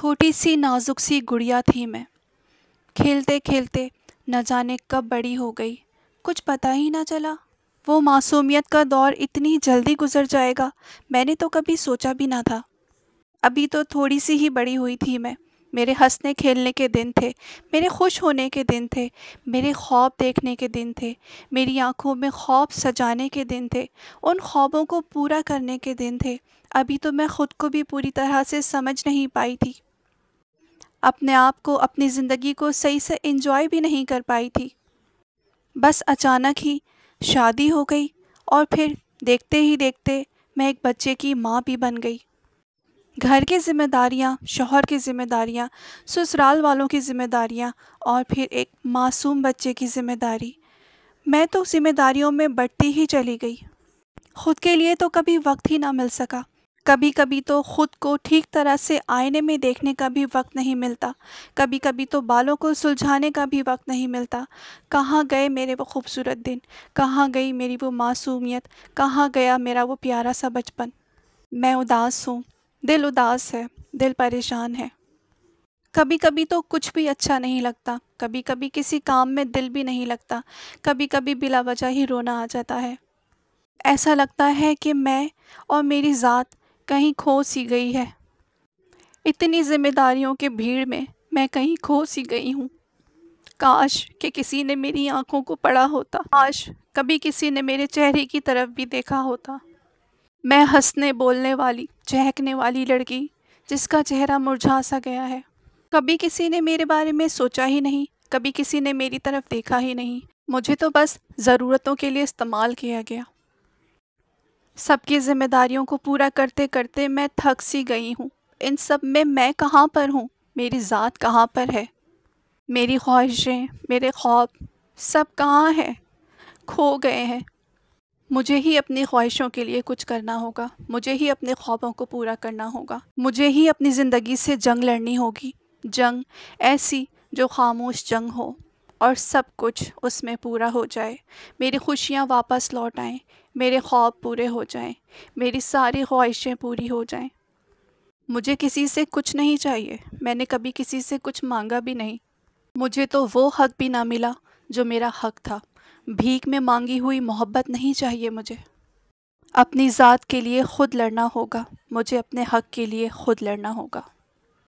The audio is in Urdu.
چھوٹی سی نازک سی گڑیا تھی میں، کھیلتے کھیلتے نہ جانے کب بڑی ہو گئی، کچھ پتہ ہی نہ چلا۔ وہ معصومیت کا دور اتنی جلدی گزر جائے گا، میں نے تو کبھی سوچا بھی نہ تھا۔ ابھی تو تھوڑی سی ہی بڑی ہوئی تھی میں، میرے ہنسنے کھیلنے کے دن تھے، میرے خوش ہونے کے دن تھے، میرے خواب دیکھنے کے دن تھے، میری آنکھوں میں خواب سجانے کے دن تھے، ان خوابوں کو پورا کرنے کے دن تھے۔ ابھی تو میں خود کو بھی پوری طرح سے سمجھ نہیں پائی تھی، اپنے آپ کو، اپنی زندگی کو صحیح سے انجوائے بھی نہیں کر پائی تھی۔ بس اچانک ہی شادی ہو گئی اور پھر دیکھتے ہی دیکھتے میں ایک بچے کی ماں بھی بن گئی۔ گھر کی ذمہ داریاں، شوہر کی ذمہ داریاں، سسرال والوں کی ذمہ داریاں اور پھر ایک معصوم بچے کی ذمہ داری، میں تو ذمہ داریوں میں بڑھتی ہی چلی گئی۔ خود کے لیے تو کبھی وقت ہی نہ مل سکا، کبھی کبھی تو خود کو ٹھیک طرح سے آئینے میں دیکھنے کا بھی وقت نہیں ملتا، کبھی کبھی تو بالوں کو سلجھانے کا بھی وقت نہیں ملتا۔ کہاں گئے میرے وہ خوبصورت دن، کہاں گئی میری وہ معصومیت، کہاں گیا میرا وہ پیارا سا بچپن۔ میں اداس ہوں، دل اداس ہے، دل پریشان ہے۔ کبھی کبھی تو کچھ بھی اچھا نہیں لگتا، کبھی کبھی کسی کام میں دل بھی نہیں لگتا، کبھی کبھی بلا وجہ ہی رونا آ جاتا ہے۔ ایسا لگتا ہے کہ میں اور میری ذات کہیں کھو سی گئی ہے۔ اتنی ذمہ داریوں کے بھیڑ میں میں کہیں کھو سی گئی ہوں۔ کاش کہ کسی نے میری آنکھوں کو پڑھا ہوتا، کاش کبھی کسی نے میرے چہرے کی طرف بھی دیکھا ہوتا۔ میں ہنسنے بولنے والی، چہکنے والی لڑکی جس کا چہرہ مرجھا سا گیا ہے۔ کبھی کسی نے میرے بارے میں سوچا ہی نہیں، کبھی کسی نے میری طرف دیکھا ہی نہیں، مجھے تو بس ضرورتوں کے لیے استعمال کیا گیا۔ سب کی ذمہ داریوں کو پورا کرتے کرتے میں تھک سی گئی ہوں۔ ان سب میں کہاں پر ہوں؟ میری ذات کہاں پر ہے؟ میری خواہشیں، میرے خواب سب کہاں ہیں؟ کھو گئے ہیں۔ مجھے ہی اپنی خواہشوں کے لیے کچھ کرنا ہوگا، مجھے ہی اپنے خوابوں کو پورا کرنا ہوگا، مجھے ہی اپنی زندگی سے جنگ لڑنی ہوگی، جنگ ایسی جو خاموش جنگ ہو اور سب کچھ اس میں پورا ہو جائے، میری خوشیاں واپس لوٹ آئیں، میرے خواب پورے ہو جائیں، میری ساری خواہشیں پوری ہو جائیں۔ مجھے کسی سے کچھ نہیں چاہیے، میں نے کبھی کسی سے کچھ مانگا بھی نہیں۔ مجھے تو وہ حق بھی نہ ملا جو میرا حق تھا۔ بھیک میں مانگی ہوئی محبت نہیں چاہیے مجھے۔ اپنی ذات کے لیے خود لڑنا ہوگا، مجھے اپنے حق کے لیے خود لڑنا ہوگا۔